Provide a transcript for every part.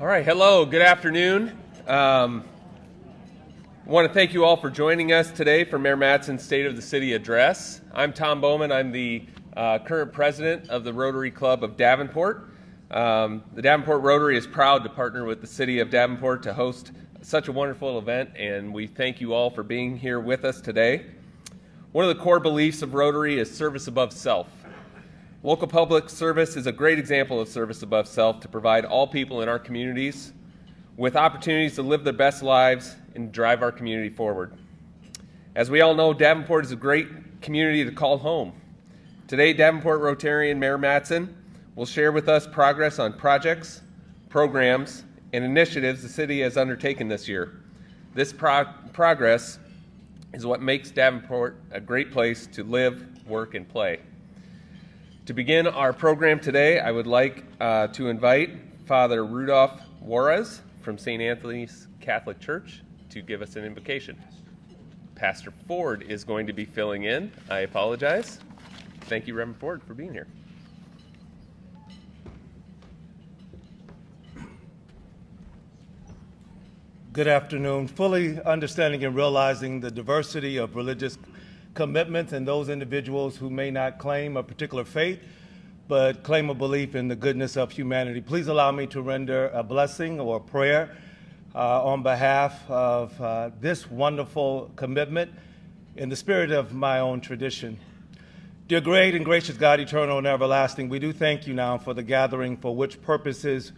All right, hello, good afternoon. I want to thank you all for joining us today for Mayor Matson's State of the City Address. I'm Tom Bowman. I'm the current president of the Rotary Club of Davenport. The Davenport Rotary is proud to partner with the City of Davenport to host such a wonderful event, and we thank you all for being here with us today. One of the core beliefs of Rotary is service above self. Local public service is a great example of service above self to provide all people in our communities with opportunities to live their best lives and drive our community forward. As we all know, Davenport is a great community to call home. Today, Davenport Rotarian Mayor Matson will share with us progress on projects, programs, and initiatives the city has undertaken this year. This progress is what makes Davenport a great place to live, work, and play. To begin our program today, I would like to invite Father Rudolph Juarez from St. Anthony's Catholic Church to give us an invocation. Pastor Ford is going to be filling in. I apologize. Thank you, Reverend Ford, for being here. Good afternoon. Fully understanding and realizing the diversity of religious commitments and those individuals who may not claim a particular faith, but claim a belief in the goodness of humanity. Please allow me to render a blessing or a prayer on behalf of this wonderful commitment in the spirit of my own tradition. Dear great and gracious God, eternal and everlasting, we do thank you now for the gathering for which purposes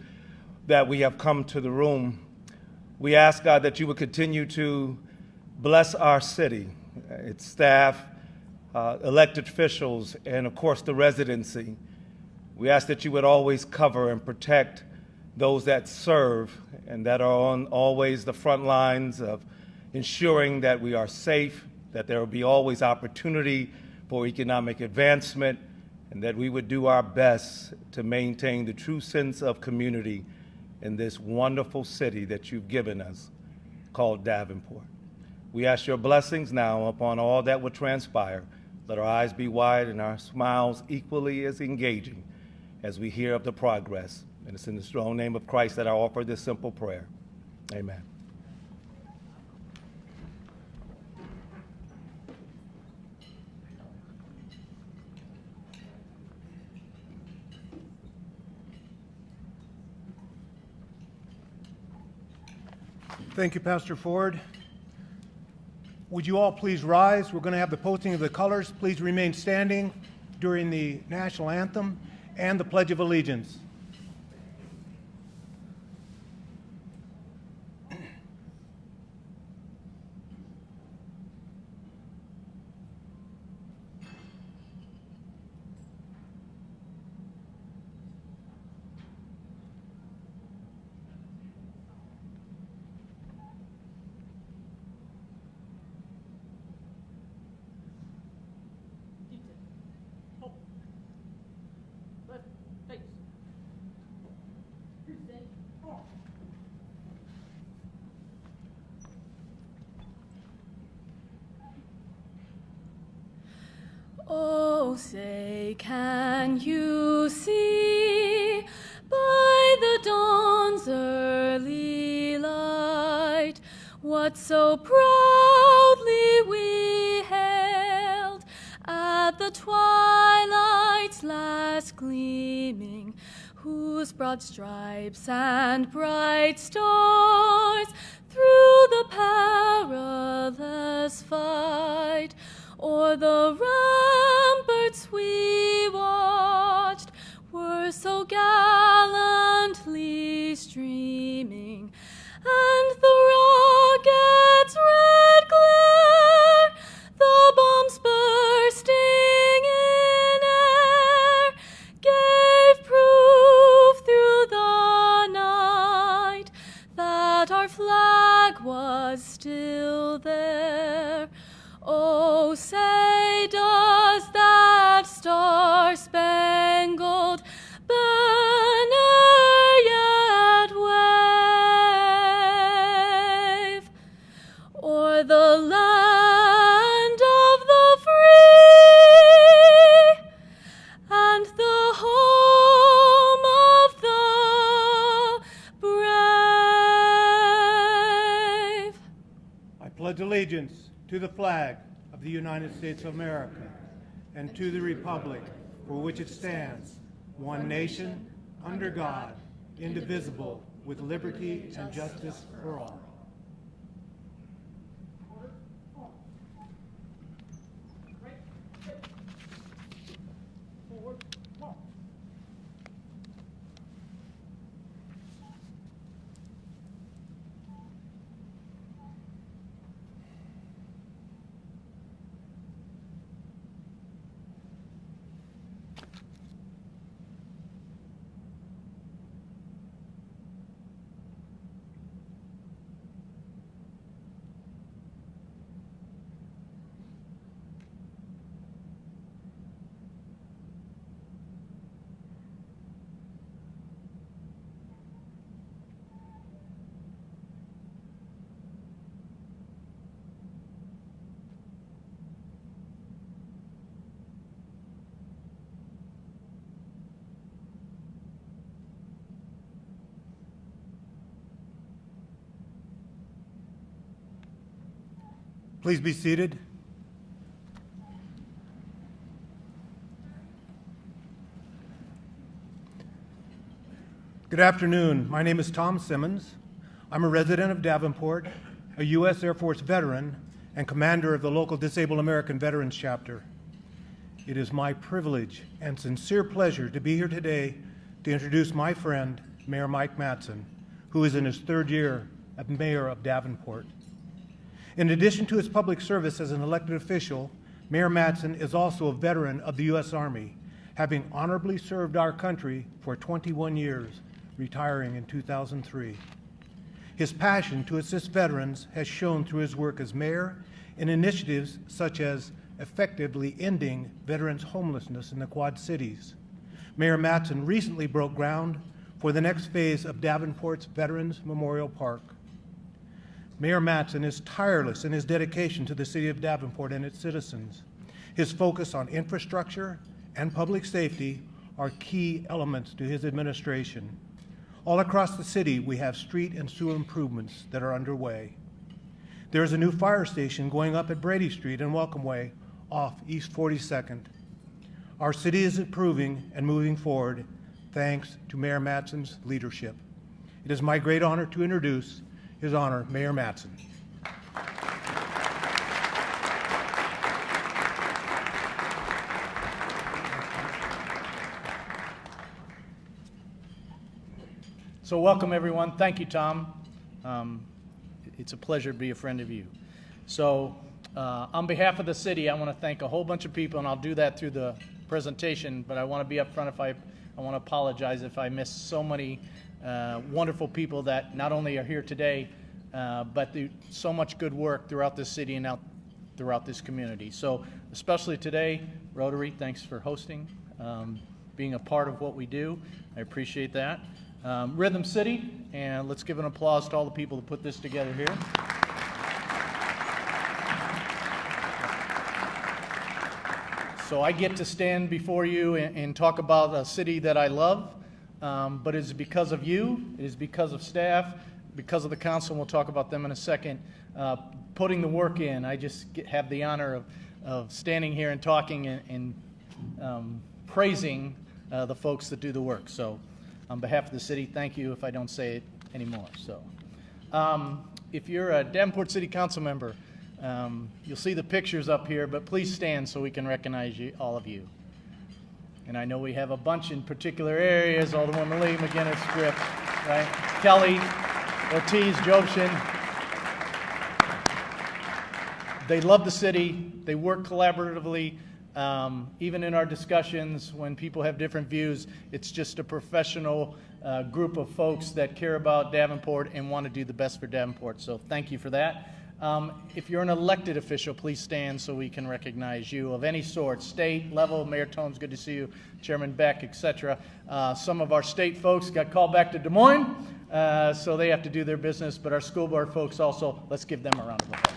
that we have come to the room. We ask, God, that you would continue to bless our city, its staff, elected officials, and of course the residency. We ask that you would always cover and protect those that serve and that are on always the front lines of ensuring that we are safe, that there will be always opportunity for economic advancement, and that we would do our best to maintain the true sense of community in this wonderful city that you've given us called Davenport. We ask your blessings now upon all that will transpire. Let our eyes be wide and our smiles equally as engaging as we hear of the progress. And it's in the strong name of Christ that I offer this simple prayer. Amen. Thank you, Pastor Ford. Would you all please rise? We're going to have the posting of the colors. Please remain standing during the national anthem and the Pledge of Allegiance. Oh, say, can you see by the dawn's early light what so proudly we hailed at the twilight's last gleaming, whose broad stripes and bright stars through the perilous fight o'er the ramparts we watched were so gallantly streaming, and the rocket's red glare, the bombs bursting in air, gave proof through the night that our flag was still there. Oh, say, does I pledge allegiance to the flag of the United States of America and to the republic for which it stands, one nation, under God, indivisible, with liberty and justice for all. Please be seated. Good afternoon. My name is Tom Simmons. I'm a resident of Davenport, a U.S. Air Force veteran, and commander of the local Disabled American Veterans Chapter. It is my privilege and sincere pleasure to be here today to introduce my friend, Mayor Mike Matson, who is in his third year as mayor of Davenport. In addition to his public service as an elected official, Mayor Matson is also a veteran of the U.S. Army, having honorably served our country for 21 years, retiring in 2003. His passion to assist veterans has shown through his work as mayor in initiatives such as effectively ending veterans' homelessness in the Quad Cities. Mayor Matson recently broke ground for the next phase of Davenport's Veterans Memorial Park. Mayor Matson is tireless in his dedication to the city of Davenport and its citizens. His focus on infrastructure and public safety are key elements to his administration. All across the city, we have street and sewer improvements that are underway. There is a new fire station going up at Brady Street and Welcome Way off East 42nd. Our city is improving and moving forward thanks to Mayor Matson's leadership. It is my great honor to introduce His Honor, Mayor Matson. So welcome, everyone. Thank you, Tom. It's a pleasure to be a friend of you. So on behalf of the city, I want to thank a whole bunch of people, and I'll do that through the presentation, but I want to be up front if I want to apologize if I miss so many wonderful people that not only are here today, but do so much good work throughout this city and out throughout this community. So especially today, Rotary, thanks for hosting, being a part of what we do. I appreciate that. Rhythm City, and let's give an applause to all the people that put this together here. So I get to stand before you and talk about a city that I love, but it's because of you, it is because of staff, because of the council, and we'll talk about them in a second, putting the work in. I just have the honor of standing here and talking and praising the folks that do the work. So on behalf of the city, thank you if I don't say it anymore. So if you're a Davenport City Council member, you'll see the pictures up here, but please stand so we can recognize you, all of you. And I know we have a bunch in particular areas, Alderman Lee, McGinnis, Scripps, right? Kelly, Ortiz, Jobshin. They love the city. They work collaboratively. Even in our discussions, when people have different views, it's just a professional group of folks that care about Davenport and want to do the best for Davenport. So thank you for that. If you're an elected official, please stand so we can recognize you of any sort, state level. Mayor Tomes, good to see you, Chairman Beck, etc. Some of our state folks got called back to Des Moines, so they have to do their business, but our school board folks also, let's give them a round of applause.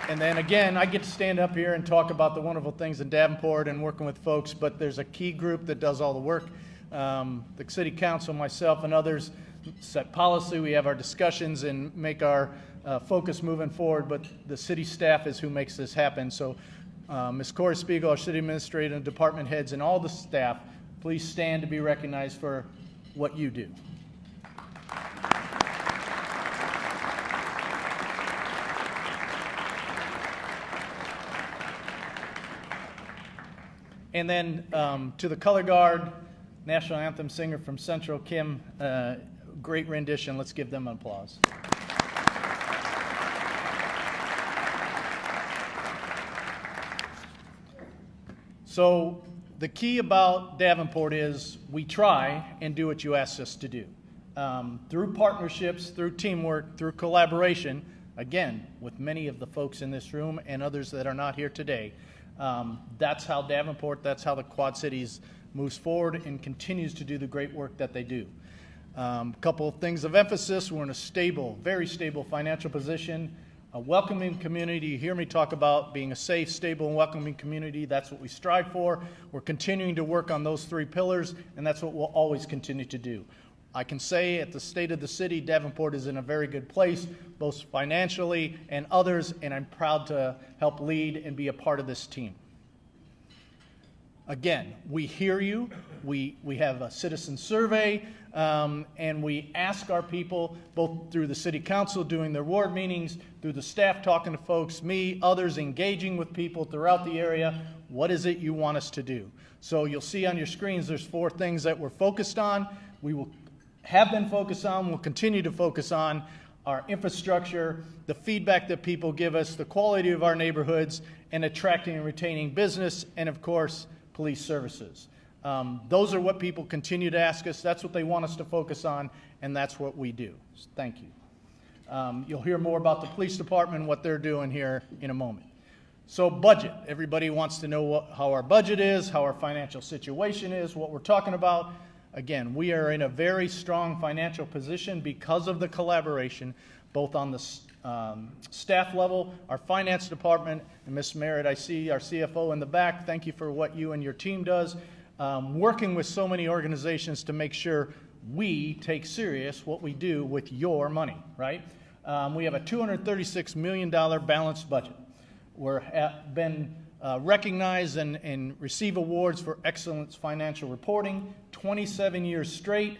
And then again, I get to stand up here and talk about the wonderful things in Davenport and working with folks, but there's a key group that does all the work. The city council, myself, and others set policy, we have our discussions and make our focus moving forward, but the city staff is who makes this happen. So Ms. Corey Spiegel, our city administrator, and department heads, and all the staff, please stand to be recognized for what you do. And then to the color guard, national anthem singer from Central, Kim, great rendition. Let's give them an applause. So the key about Davenport is we try and do what you asked us to do. Through partnerships, through teamwork, through collaboration, again, with many of the folks in this room and others that are not here today, that's how Davenport, that's how the Quad Cities moves forward and continues to do the great work that they do. A couple of things of emphasis: we're in a stable, very stable financial position, a welcoming community. You hear me talk about being a safe, stable, and welcoming community. That's what we strive for. We're continuing to work on those three pillars, and that's what we'll always continue to do. I can say at the state of the city, Davenport is in a very good place, both financially and others, and I'm proud to help lead and be a part of this team. Again, we hear you. We have a citizen survey, and we ask our people, both through the city council doing their ward meetings, through the staff talking to folks, me, others engaging with people throughout the area, what is it you want us to do? So you'll see on your screens there's 4 things that we're focused on. We will have been focused on, will continue to focus on our infrastructure, the feedback that people give us, the quality of our neighborhoods, and attracting and retaining business, and of course, police services. Those are what people continue to ask us. That's what they want us to focus on, and that's what we do. So thank you. You'll hear more about the police department and what they're doing here in a moment. So budget. Everybody wants to know how our budget is, how our financial situation is, what we're talking about. Again, we are in a very strong financial position because of the collaboration, both on the staff level, our finance department, and Ms. Merritt, I see our CFO in the back. Thank you for what you and your team does. Working with so many organizations to make sure we take serious what we do with your money, right? We have a $236 million balanced budget. We're been recognized and receive awards for excellence financial reporting, 27 years straight,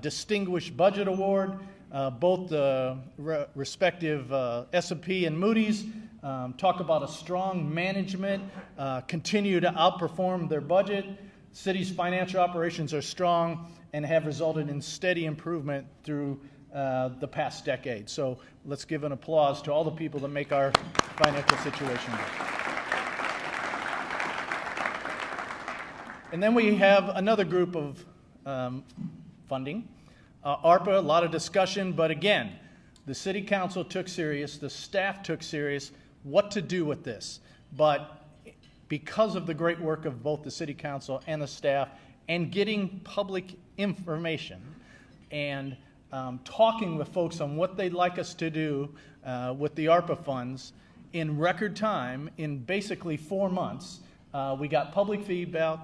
Distinguished Budget Award, both the respective S&P and Moody's talk about a strong management, continue to outperform their budget. City's financial operations are strong and have resulted in steady improvement through the past decade. So let's give an applause to all the people that make our financial situation good. And then we have another group of funding. ARPA, a lot of discussion, but again, the city council took serious, the staff took serious what to do with this. But because of the great work of both the city council and the staff and getting public information and talking with folks on what they'd like us to do with the ARPA funds in record time, in basically 4 months, we got public feedback,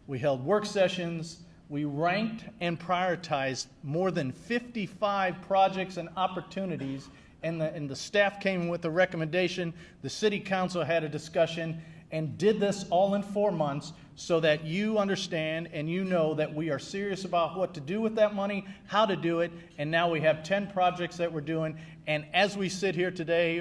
we held work sessions, we ranked and prioritized more than 55 projects and opportunities, and the staff came with a recommendation. The city council had a discussion and did this all in 4 months so that you understand and you know that we are serious about what to do with that money, how to do it, and now we have 10 projects that we're doing. And as we sit here today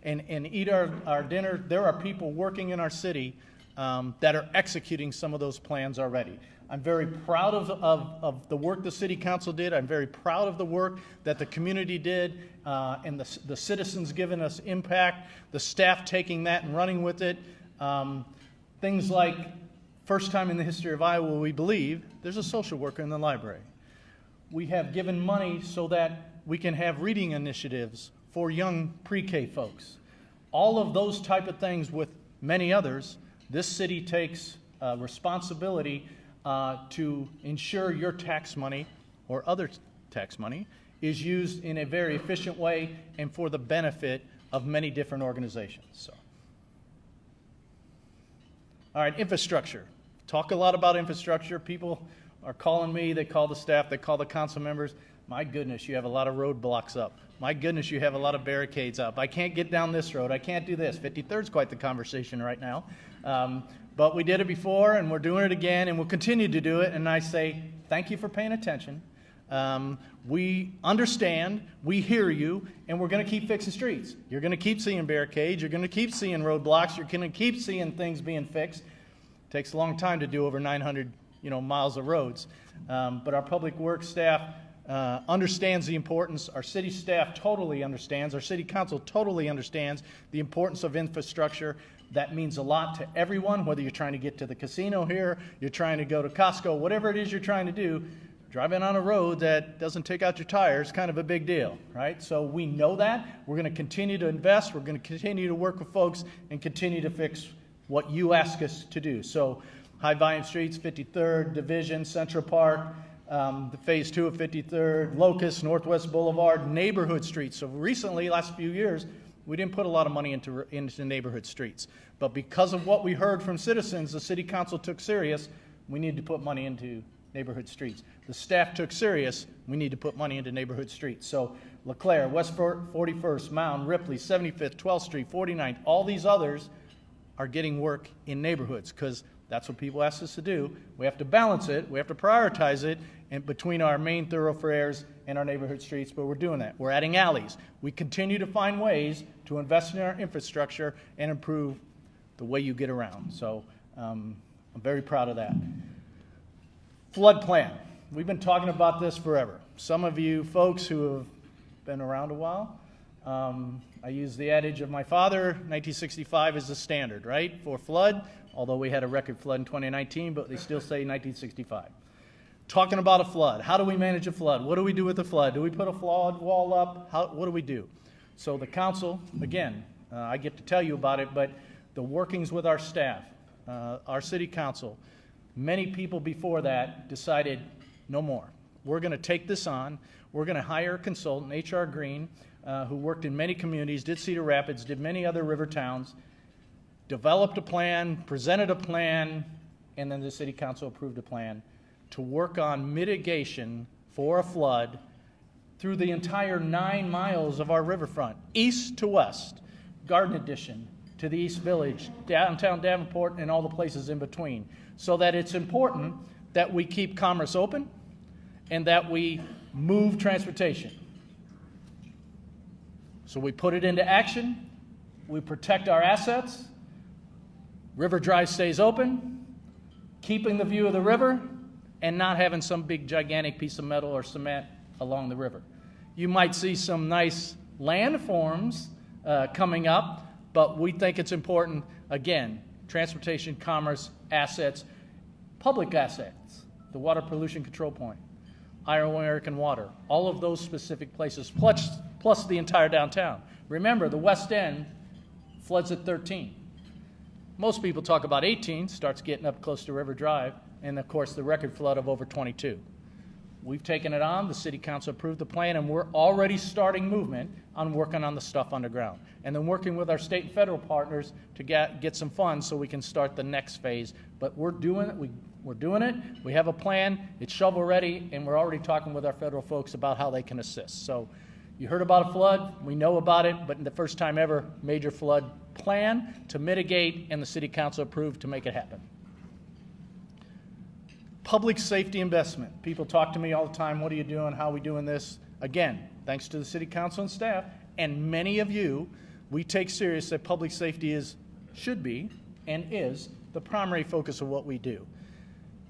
and eat our dinner, there are people working in our city that are executing some of those plans already. I'm very proud of the work the city council did. I'm very proud of the work that the community did and the citizens giving us impact, the staff taking that and running with it. Things like, first time in the history of Iowa, we believe, there's a social worker in the library. We have given money so that we can have reading initiatives for young pre-K folks. All of those type of things with many others, this city takes responsibility to ensure your tax money or other tax money is used in a very efficient way and for the benefit of many different organizations. So, all right, infrastructure. Talk a lot about infrastructure. People are calling me, they call the staff, they call the council members. My goodness, you have a lot of roadblocks up. My goodness, you have a lot of barricades up. I can't get down this road. I can't do this. 53rd's quite the conversation right now. But we did it before, and we're doing it again, and we'll continue to do it. And I say, thank you for paying attention. We understand, we hear you, and we're going to keep fixing streets. You're going to keep seeing barricades. You're going to keep seeing roadblocks. You're going to keep seeing things being fixed. It takes a long time to do over 900 miles of roads. But our public works staff understands the importance. Our city staff totally understands. Our city council totally understands the importance of infrastructure. That means a lot to everyone, whether you're trying to get to the casino here, you're trying to go to Costco, whatever it is you're trying to do. Driving on a road that doesn't take out your tires is kind of a big deal, right? So we know that. We're going to continue to invest. We're going to continue to work with folks and continue to fix what you ask us to do. So high volume streets, 53rd, Division, Central Park, the phase 2 of 53rd, Locust, Northwest Boulevard, neighborhood streets. So recently, last few years, we didn't put a lot of money into neighborhood streets. But because of what we heard from citizens, the city council took serious, we need to put money into neighborhood streets. The staff took serious, we need to put money into neighborhood streets. So LeClaire, West 41st, Mound, Ripley, 75th, 12th Street, 49th, all these others are getting work in neighborhoods because that's what people ask us to do. We have to balance it, we have to prioritize it in between our main thoroughfares and our neighborhood streets, but we're doing that. We're adding alleys. We continue to find ways to invest in our infrastructure and improve the way you get around. So I'm very proud of that. Flood plan. We've been talking about this forever. Some of you folks who have been around a while, I use the adage of my father, 1965 is the standard, right, for flood, although we had a record flood in 2019, but they still say 1965. Talking about a flood. How do we manage a flood? What do we do with the flood? Do we put a flood wall up? What do we do? So the council, again, I get to tell you about it, but the workings with our staff, our city council, many people before that decided no more. We're going to take this on. We're going to hire a consultant, H.R. Green, who worked in many communities, did Cedar Rapids, did many other river towns, developed a plan, presented a plan, and then the city council approved a plan to work on mitigation for a flood through the entire 9 miles of our riverfront, east to west, Garden Addition to the East Village, downtown Davenport, and all the places in between. So that it's important that we keep commerce open and that we move transportation. So we put it into action, we protect our assets, River Drive stays open, keeping the view of the river, and not having some big gigantic piece of metal or cement along the river. You might see some nice landforms coming up, but we think it's important, again, transportation, commerce, assets, public assets, the Water Pollution Control Point, Iowa American Water, all of those specific places, plus the entire downtown. Remember, the West End floods at 13. Most people talk about 18, starts getting up close to River Drive, and of course the record flood of over 22. We've taken it on, the city council approved the plan, and we're already starting movement on working on the stuff underground. And then working with our state and federal partners to get some funds so we can start the next phase. But we're doing it, we're doing it, we have a plan, it's shovel ready, and we're already talking with our federal folks about how they can assist. So you heard about a flood, we know about it, but in the first time ever, major flood plan to mitigate, and the city council approved to make it happen. Public safety investment. People talk to me all the time, what are you doing, how are we doing this? Again, thanks to the city council and staff, and many of you, we take serious that public safety should be, and is, the primary focus of what we do.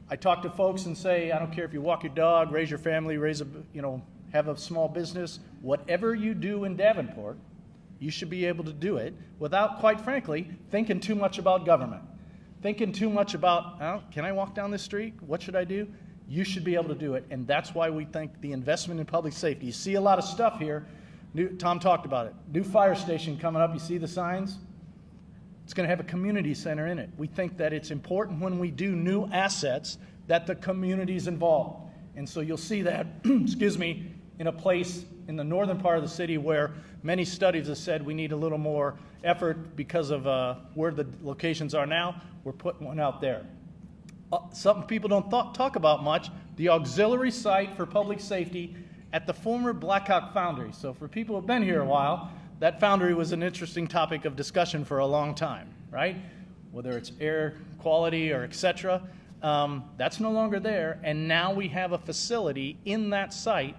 I talk to folks and say, I don't care if you walk your dog, raise your family, have a small business, whatever you do in Davenport, you should be able to do it without, quite frankly, thinking too much about government. Thinking too much about, can I walk down this street? What should I do? You should be able to do it, and that's why we think the investment in public safety. You see a lot of stuff here. Tom talked about it. New fire station coming up. You see the signs? It's going to have a community center in it. We think that it's important when we do new assets that the community's involved. And so you'll see that, excuse me, in a place in the northern part of the city where many studies have said we need a little more effort because of where the locations are now. We're putting one out there. Something people don't talk about much, the auxiliary site for public safety at the former Blackhawk Foundry. So for people who have been here a while, that foundry was an interesting topic of discussion for a long time, right? Whether it's air quality or et cetera. That's no longer there, and now we have a facility in that site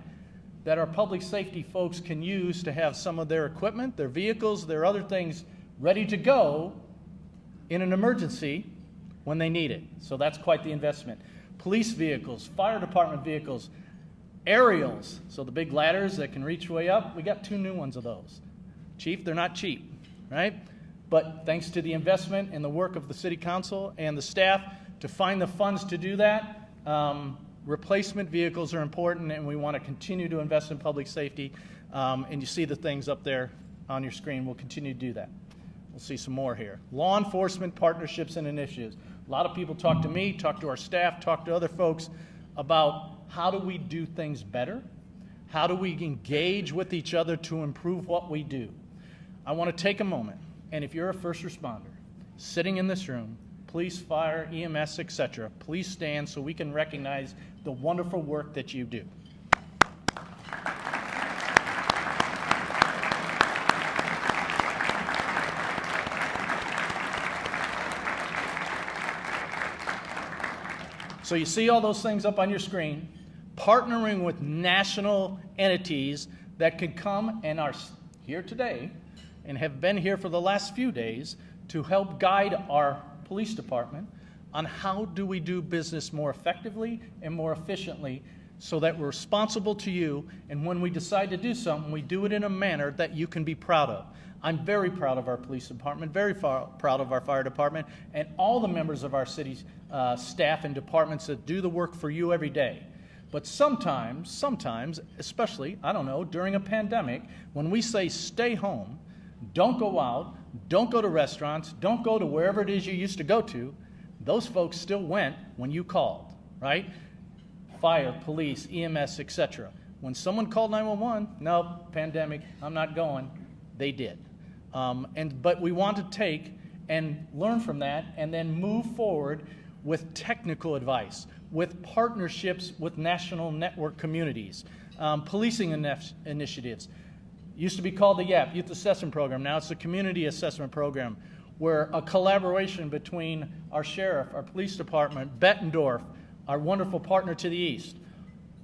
that our public safety folks can use to have some of their equipment, their vehicles, their other things ready to go in an emergency when they need it. So that's quite the investment. Police vehicles, fire department vehicles, aerials, so the big ladders that can reach way up, we got 2 new ones of those. Chief, they're not cheap, right? But thanks to the investment and the work of the City Council and the staff to find the funds to do that, replacement vehicles are important, and we want to continue to invest in public safety. And you see the things up there on your screen. We'll continue to do that. We'll see some more here. Law enforcement partnerships and initiatives. A lot of people talk to me, talk to our staff, talk to other folks about how do we do things better? How do we engage with each other to improve what we do? I want to take a moment, and if you're a first responder sitting in this room, police, fire, EMS, etc., please stand so we can recognize the wonderful work that you do. So you see all those things up on your screen, partnering with national entities that could come and are here today and have been here for the last few days to help guide our police department on how do we do business more effectively and more efficiently so that we're responsible to you, and when we decide to do something, we do it in a manner that you can be proud of. I'm very proud of our police department, very proud of our fire department, and all the members of our city's staff and departments that do the work for you every day. But sometimes, especially, I don't know, during a pandemic, when we say stay home, don't go out, don't go to restaurants, don't go to wherever it is you used to go to, those folks still went when you called, right? Fire, police, EMS, etc. When someone called 911, no, pandemic, I'm not going, they did. But we want to take and learn from that and then move forward with technical advice, with partnerships with national network communities, policing initiatives. Used to be called the YAP, Youth Assessment Program. Now it's the Community Assessment Program, where a collaboration between our sheriff, our police department, Bettendorf, our wonderful partner to the east,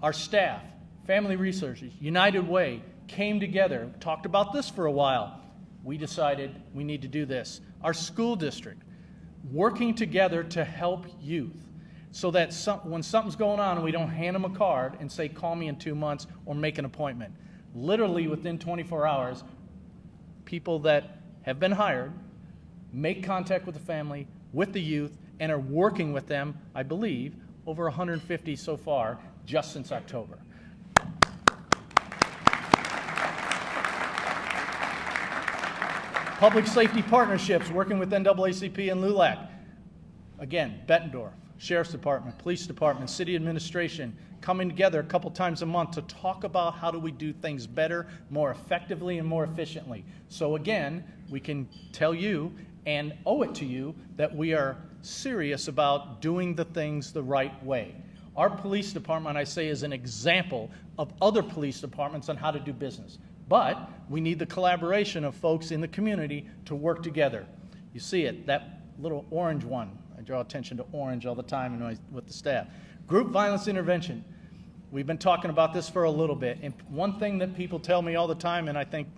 our staff, Family Resources, United Way, came together, talked about this for a while. We decided we need to do this. Our school district, working together to help youth so that when something's going on, we don't hand them a card and say, call me in 2 months or make an appointment. Literally within 24 hours, people that have been hired make contact with the family, with the youth, and are working with them, I believe, over 150 so far, just since October. Public safety partnerships, working with NAACP and LULAC. Again, Bettendorf, Sheriff's Department, Police Department, City Administration, coming together a couple times a month to talk about how do we do things better, more effectively, and more efficiently. So again, we can tell you and owe it to you that we are serious about doing the things the right way. Our police department, I say, is an example of other police departments on how to do business. But we need the collaboration of folks in the community to work together. You see it, that little orange one. I draw attention to orange all the time with the staff. Group violence intervention. We've been talking about this for a little bit. And one thing that people tell me all the time, and I think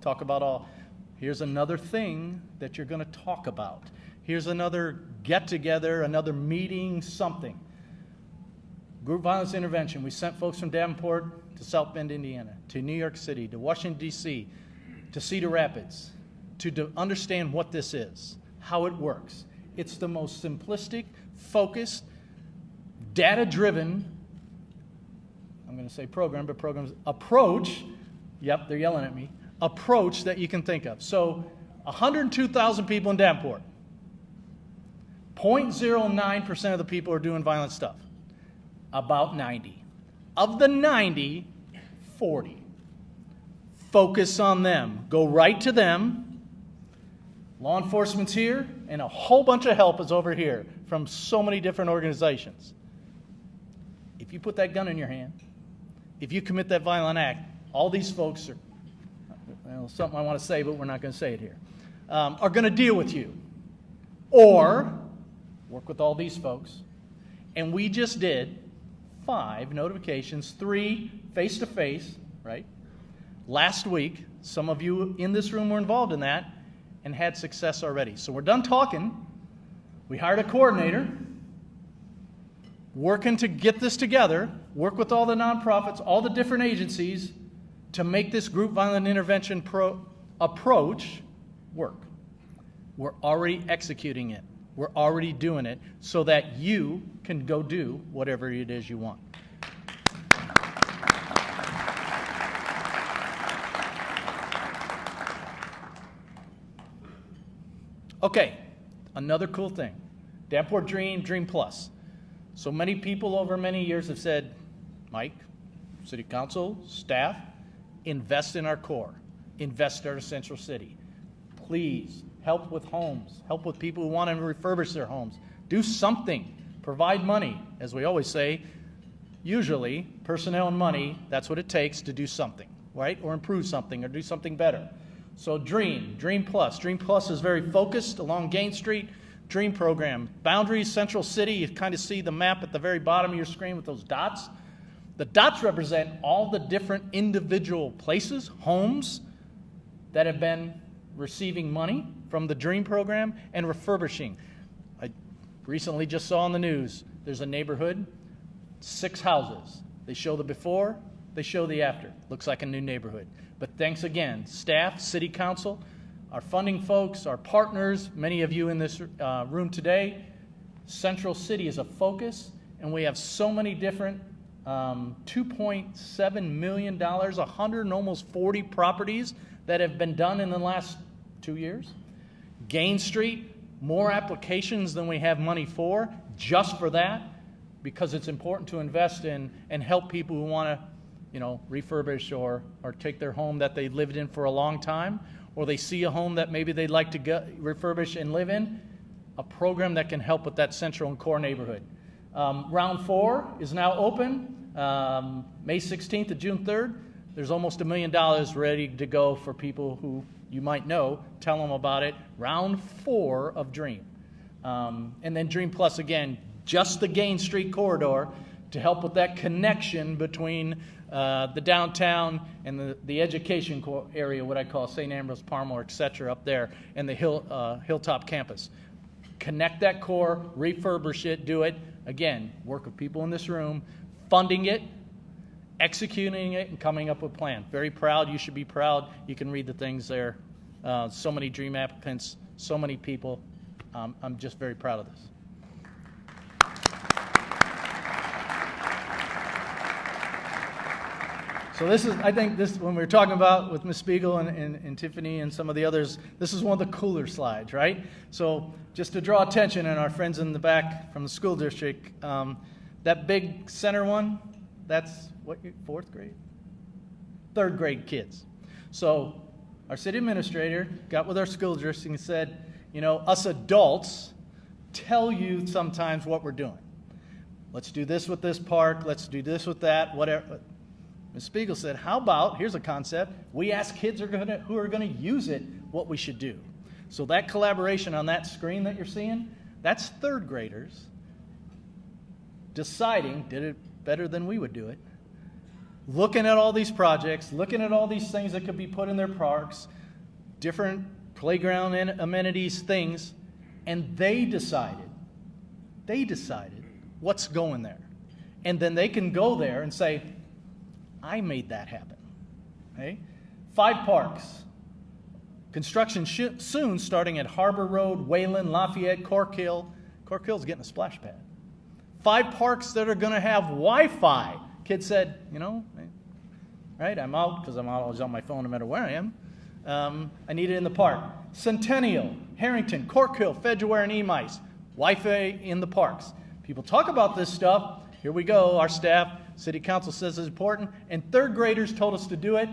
talk about all, here's another thing that you're going to talk about. Here's another get-together, another meeting, something. Group violence intervention. We sent folks from Davenport to South Bend, Indiana, to New York City, to Washington, D.C., to Cedar Rapids, to understand what this is, how it works. It's the most simplistic, focused, data-driven, I'm going to say program, but programs, approach, yep, they're yelling at me, approach that you can think of. So 102,000 people in Davenport. 0.09% of the people are doing violent stuff. About 90. Of the 90, 40. Focus on them. Go right to them. Law enforcement's here, and a whole bunch of help is over here from so many different organizations. If you put that gun in your hand, if you commit that violent act, all these folks are, well, something I want to say, but we're not going to say it here, are going to deal with you. Or work with all these folks. And we just did 5 notifications, 3 face-to-face, right? Last week, some of you in this room were involved in that and had success already. So we're done talking. We hired a coordinator, working to get this together, work with all the nonprofits, all the different agencies to make this group violent intervention approach work. We're already executing it. We're already doing it so that you can go do whatever it is you want. Okay, another cool thing. Davenport Dream, Dream Plus. So many people over many years have said, Mike, City Council, staff, invest in our core. Invest in our central city. Please, help with homes. Help with people who want to refurbish their homes. Do something. Provide money. As we always say, usually, personnel and money, that's what it takes to do something, right? Or improve something or do something better. So Dream Plus. Dream Plus is very focused along Gain Street. Dream program. Boundaries, Central City. You kind of see the map at the very bottom of your screen with those dots. The dots represent all the different individual places, homes, that have been receiving money from the Dream program and refurbishing. I recently just saw on the news, there's a neighborhood, 6 houses. They show the before, they show the after. Looks like a new neighborhood. But thanks again, staff, City Council, our funding folks, our partners, many of you in this room today. Central City is a focus, and we have so many different $2.7 million, 100 and almost 40 properties that have been done in the last 2 years. Gain Street, more applications than we have money for, just for that, because it's important to invest in and help people who want to, refurbish or take their home that they lived in for a long time, or they see a home that maybe they'd like to refurbish and live in, a program that can help with that central and core neighborhood. Round 4 is now open, May 16th to June 3rd. There's almost $1 million ready to go for people who you might know. Tell them about it. Round 4 of Dream. And then Dream Plus, again, just the Gain Street corridor to help with that connection between the downtown and the education area, what I call St. Ambrose, Palmer, et cetera, up there, and the Hilltop campus. Connect that core, refurbish it, do it. Again, work with people in this room, funding it, executing it, and coming up with a plan. Very proud. You should be proud. You can read the things there. So many Dream applicants, so many people. I'm just very proud of this. So this is, I think this, when we were talking about with Ms. Spiegel and Tiffany and some of the others, this is one of the cooler slides, right? So just to draw attention, and our friends in the back from the school district, that big center one, that's what, 4th grade? 3rd grade kids. So our city administrator got with our school district and said, us adults tell you sometimes what we're doing. Let's do this with this park, let's do this with that, whatever. Ms. Spiegel said, how about, here's a concept, we ask kids who are going to use it what we should do. So that collaboration on that screen that you're seeing, that's 3rd graders deciding, did it better than we would do it, looking at all these projects, looking at all these things that could be put in their parks, different playground and amenities, things, and they decided what's going there. And then they can go there and say, I made that happen. Okay? 5 parks. Construction soon starting at Harbor Road, Wayland, Lafayette, Cork Hill. Cork Hill's getting a splash pad. 5 parks that are going to have Wi-Fi. Kids said, right, I'm out because I'm always on my phone no matter where I am. I need it in the park. Centennial, Harrington, Cork Hill, Fedgeware, and Emice. Wi-Fi in the parks. People talk about this stuff. Here we go. Our staff, City Council says it's important, and 3rd graders told us to do it.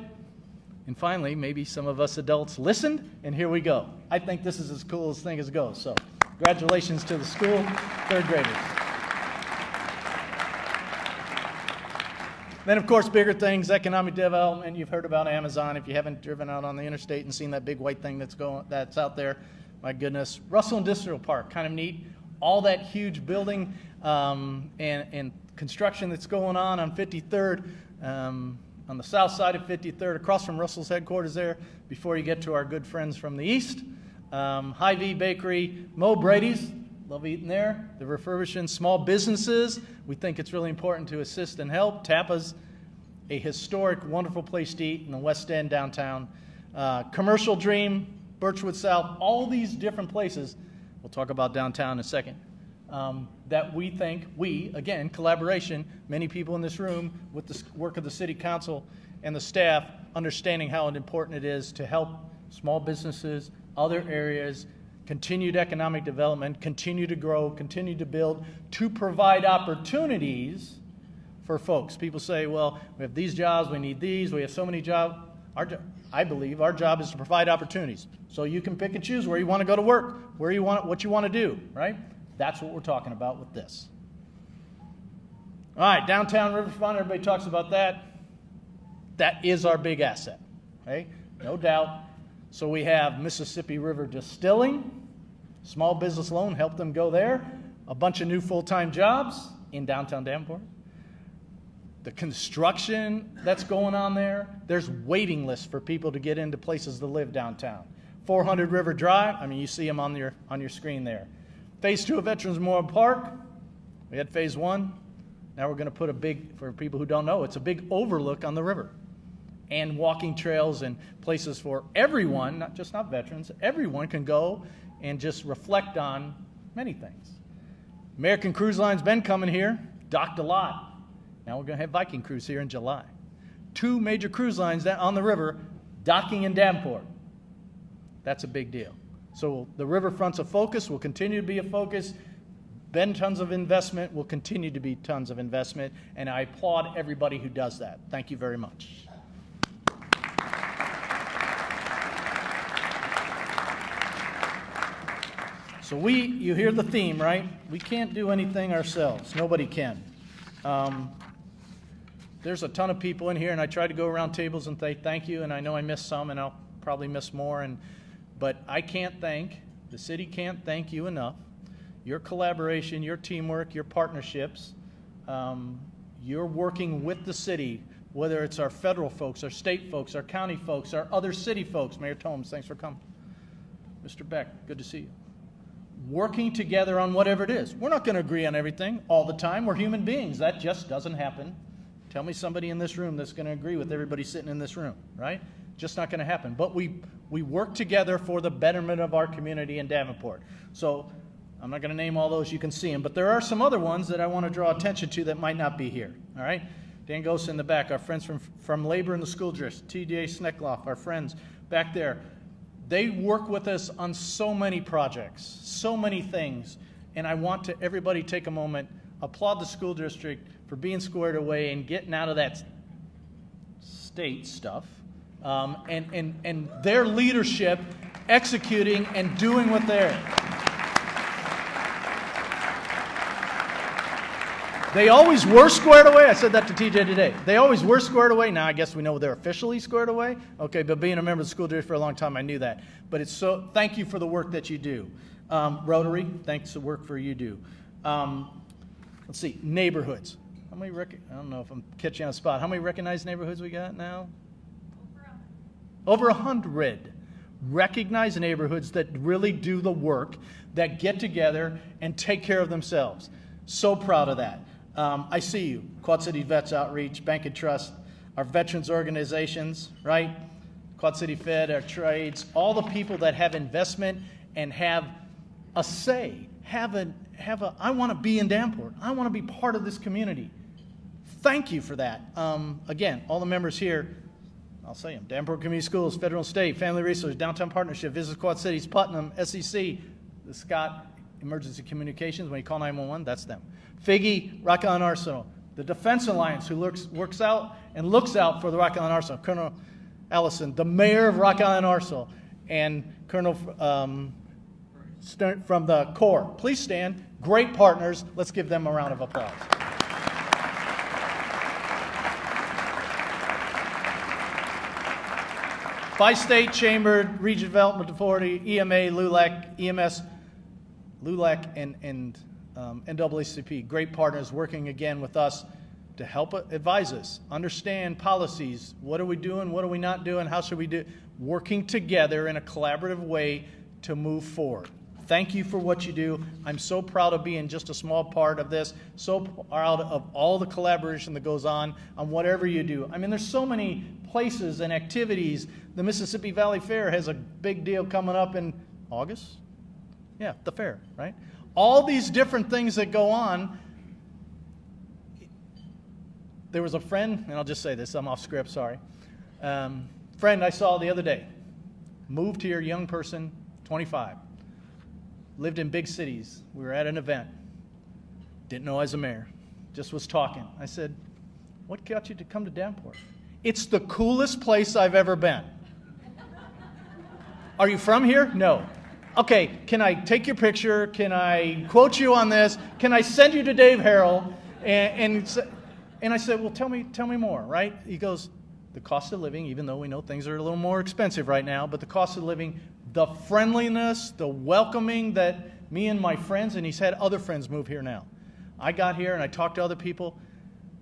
And finally, maybe some of us adults listened, and here we go. I think this is as cool as thing as goes. So congratulations to the school, 3rd graders. Then, of course, bigger things, economic development. You've heard about Amazon. If you haven't driven out on the interstate and seen that big white thing that's out there, my goodness. Russell Industrial Park, kind of neat. All that huge building and construction that's going on 53rd, on the south side of 53rd, across from Russell's headquarters there, before you get to our good friends from the east. Hy-Vee Bakery, Mo Brady's, love eating there. The refurbishing small businesses. We think it's really important to assist and help. Tapa's, a historic, wonderful place to eat in the West End downtown. Commercial Dream, Birchwood South, all these different places. We'll talk about downtown in a second. That we think, again, collaboration, many people in this room with the work of the city council and the staff, understanding how important it is to help small businesses, other areas, continued economic development, continue to grow, continue to build, to provide opportunities for folks. People say, well, we have these jobs, we need these, we have so many jobs. I believe our job is to provide opportunities. So you can pick and choose where you want to go to work, what you want to do, right? That's what we're talking about with this. All right, downtown riverfront, everybody talks about that. That is our big asset, okay? No doubt. So we have Mississippi River Distilling, small business loan, help them go there. A bunch of new full-time jobs in downtown Davenport. The construction that's going on there, there's waiting lists for people to get into places to live downtown. 400 River Drive, I mean, you see them on your screen there. Phase 2 of Veterans Memorial Park, we had Phase 1. Now we're going to put a big, for people who don't know, it's a big overlook on the river. And walking trails and places for everyone, not veterans, everyone can go and just reflect on many things. American Cruise Line's been coming here, docked a lot. Now we're going to have Viking Cruise here in July. 2 major cruise lines on the river docking in Davenport. That's a big deal. So the riverfront's a focus, will continue to be a focus. Been tons of investment, will continue to be tons of investment, and I applaud everybody who does that. Thank you very much. So you hear the theme, right? We can't do anything ourselves. Nobody can. There's a ton of people in here, and I try to go around tables and say thank you, and I know I missed some, and I'll probably miss more. But I can't thank, the city can't thank you enough. Your collaboration, your teamwork, your partnerships, you're working with the city, whether it's our federal folks, our state folks, our county folks, our other city folks. Mayor Tomes, thanks for coming. Mr. Beck, good to see you. Working together on whatever it is. We're not going to agree on everything all the time. We're human beings. That just doesn't happen. Tell me somebody in this room that's going to agree with everybody sitting in this room, right? Just not going to happen. But we work together for the betterment of our community in Davenport. So I'm not going to name all those. You can see them. But there are some other ones that I want to draw attention to that might not be here, all right? Dan Goss in the back, our friends from Labor in the School District, TJ Sneckloff, our friends back there. They work with us on so many projects, so many things, and I want to everybody take a moment, applaud the school district for being squared away and getting out of that state stuff, and their leadership executing and doing what they're. They always were squared away. I said that to TJ today. They always were squared away. Now I guess we know they're officially squared away. Okay, but being a member of the school district for a long time, I knew that. But it's so. Thank you for the work that you do, Rotary. Thanks for the work you do. Let's see, neighborhoods. How many? I don't know if I'm catching you on the spot. How many recognized neighborhoods we got now? Over 100 recognized neighborhoods that really do the work, that get together and take care of themselves. So proud of that. I see you, Quad City Vets Outreach, Bank and Trust, our veterans organizations, right? Quad City Fed, our trades, all the people that have investment and have a say, I want to be in Davenport. I want to be part of this community. Thank you for that. Again, all the members here, I'll say them, Davenport Community Schools, Federal and State, Family Resource, Downtown Partnership, Visit Quad Cities, Putnam, SEC, the Scott Emergency Communications, when you call 911, that's them. Figgy, Rock Island Arsenal, the Defense Alliance, who looks out for the Rock Island Arsenal, Colonel Allison, the mayor of Rock Island Arsenal, and Colonel from the Corps. Please stand. Great partners. Let's give them a round of applause. Bi-State Chamber, Region Development Authority, EMA, LULAC, EMS, LULAC, and NAACP. Great partners working again with us to help advise us, understand policies. What are we doing? What are we not doing? How should we do? Working together in a collaborative way to move forward. Thank you for what you do. I'm so proud of being just a small part of this, so proud of all the collaboration that goes on whatever you do. I mean, there's so many places and activities. The Mississippi Valley Fair has a big deal coming up in August. Yeah, the fair, right? All these different things that go on. There was a friend, and I'll just say this, I'm off script, sorry. Friend I saw the other day, moved here, young person, 25, lived in big cities. We were at an event, didn't know I was a mayor, just was talking. I said, what got you to come to Davenport? It's the coolest place I've ever been. Are you from here? No. Okay, can I take your picture? Can I quote you on this? Can I send you to Dave Harrell? And I said, well, tell me more, right? He goes, the cost of living, even though we know things are a little more expensive right now, but the cost of living, the friendliness, the welcoming that me and my friends, and he's had other friends move here now. I got here and I talked to other people.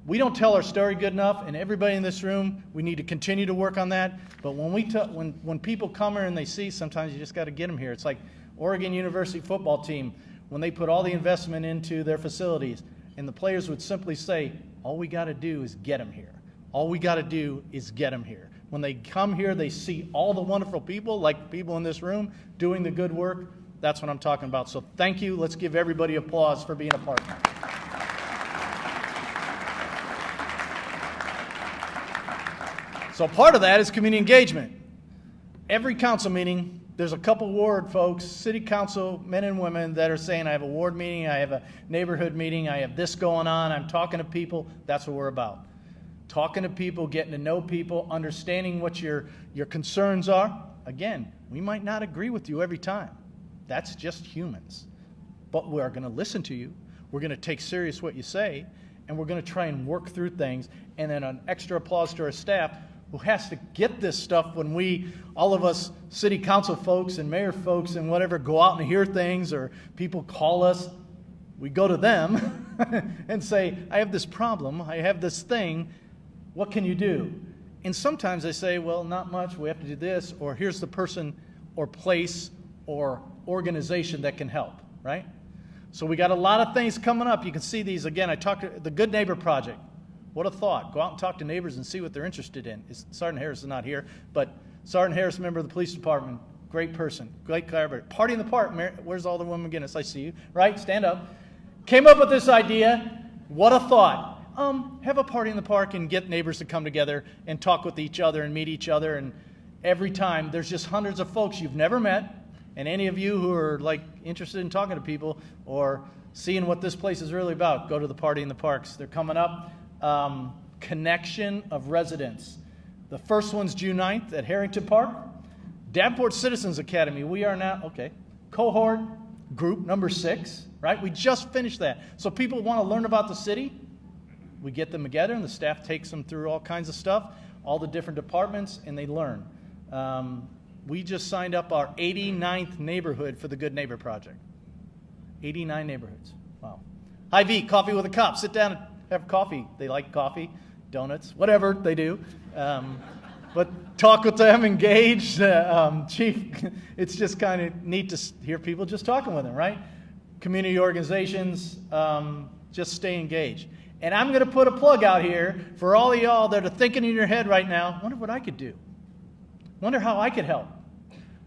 We don't tell our story good enough, and everybody in this room, we need to continue to work on that. But when people come here and they see, sometimes you just got to get them here. It's like Oregon University football team, when they put all the investment into their facilities, and the players would simply say, all we got to do is get them here. All we got to do is get them here. When they come here, they see all the wonderful people, like people in this room, doing the good work. That's what I'm talking about. So thank you. Let's give everybody applause for being a partner. So part of that is community engagement. Every council meeting, there's a couple ward folks, city council men and women that are saying, I have a ward meeting, I have a neighborhood meeting, I have this going on, I'm talking to people. That's what we're about. Talking to people, getting to know people, understanding what your concerns are. Again, we might not agree with you every time. That's just humans. But we are going to listen to you. We're going to take serious what you say, and we're going to try and work through things. And then an extra applause to our staff who has to get this stuff when we, all of us city council folks and mayor folks and whatever, go out and hear things, or people call us. We go to them and say, I have this problem, I have this thing, what can you do? And sometimes they say, well, not much, we have to do this, or here's the person or place or organization that can help, right? So we got a lot of things coming up. You can see these again. I talked to the Good Neighbor Project. What a thought. Go out and talk to neighbors and see what they're interested in. Sergeant Harris is not here, but Sergeant Harris, member of the police department, great person, great collaborator. Party in the park. Where's all the women McGinnis? I see you. Right? Stand up. Came up with this idea. What a thought. Have a party in the park and get neighbors to come together and talk with each other and meet each other. And every time there's just hundreds of folks you've never met. And any of you who are like interested in talking to people or seeing what this place is really about, go to the party in the parks. They're coming up. Connection of residents. The first one's June 9th at Harrington Park. Davenport Citizens Academy. We are now, cohort group number 6, right? We just finished that. So people want to learn about the city. We get them together and the staff takes them through all kinds of stuff, all the different departments, and they learn. We just signed up our 89th neighborhood for the Good Neighbor Project. 89 neighborhoods. Wow. Hy-Vee, coffee with a cop. Sit down and have coffee. They like coffee, donuts, whatever they do. But talk with them, engage. Chief, it's just kind of neat to hear people just talking with them, right? Community organizations, just stay engaged. And I'm going to put a plug out here for all of y'all that are thinking in your head right now, wonder what I could do. Wonder how I could help.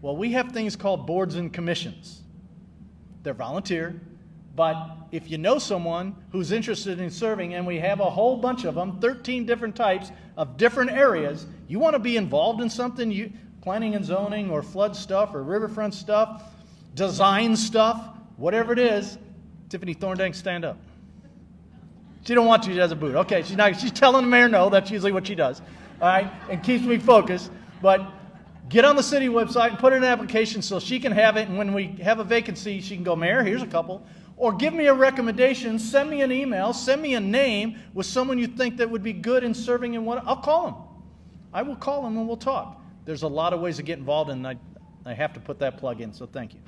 Well, we have things called boards and commissions. They're volunteer. But if you know someone who's interested in serving, and we have a whole bunch of them, 13 different types of different areas, you want to be involved in something, planning and zoning or flood stuff or riverfront stuff, design stuff, whatever it is, Tiffany Thorndike, stand up. She don't want to, she has a boot. Okay, she's telling the mayor no, that's usually what she does, all right, and keeps me focused. But get on the city website and put in an application so she can have it, and when we have a vacancy, she can go, Mayor, here's a couple. Or give me a recommendation, send me an email, send me a name with someone you think that would be good in serving in what, I'll call them. I will call them and we'll talk. there's a lot of ways to get involved, and I have to put that plug in, so thank you.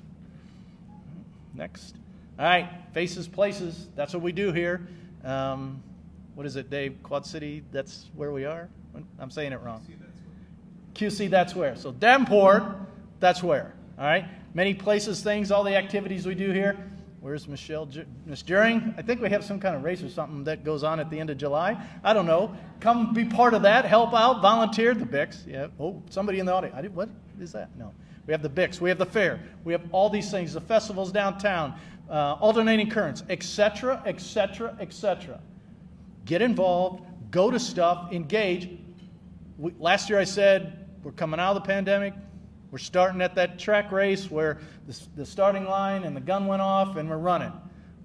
Next. All right, Faces, Places, that's what we do here. What is it, Dave? Quad City, that's where we are? I'm saying it wrong. QC, that's where. So Davenport, that's where. All right? Many places, things, all the activities we do here. Where's Michelle? Miss During? I think we have some kind of race or something that goes on at the end of July. I don't know. Come be part of that. Help out. Volunteer. The Bix. Yeah. Oh, somebody in the audience. What is that? No. We have the Bix. We have the fair. We have all these things. The festivals downtown. Alternating currents, etc., etc., etc. Get involved. Go to stuff. Engage. Last year I said we're coming out of the pandemic. We're starting at that track race where the starting line and the gun went off, and we're running.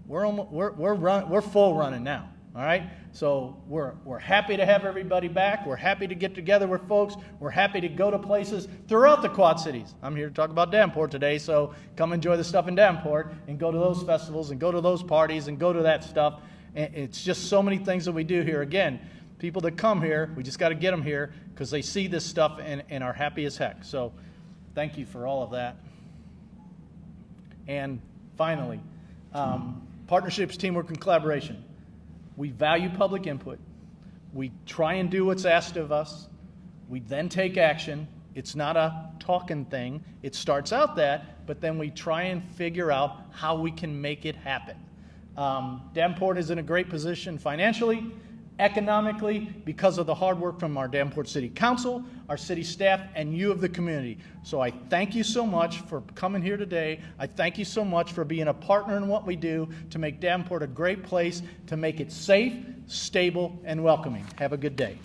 We're full running now. All right. So we're happy to have everybody back. We're happy to get together with folks. We're happy to go to places throughout the Quad Cities. I'm here to talk about Davenport today, so come enjoy the stuff in Davenport and go to those festivals and go to those parties and go to that stuff. And it's just so many things that we do here. Again, people that come here, we just got to get them here because they see this stuff and are happy as heck. So thank you for all of that. And finally, partnerships, teamwork, and collaboration. We value public input. We try and do what's asked of us. We then take action. It's not a talking thing. It starts out that, but then we try and figure out how we can make it happen. Davenport is in a great position financially, economically, because of the hard work from our Davenport City Council, our city staff, and you of the community. So I thank you so much for coming here today. I thank you so much for being a partner in what we do to make Davenport a great place, to make it safe, stable, and welcoming. Have a good day.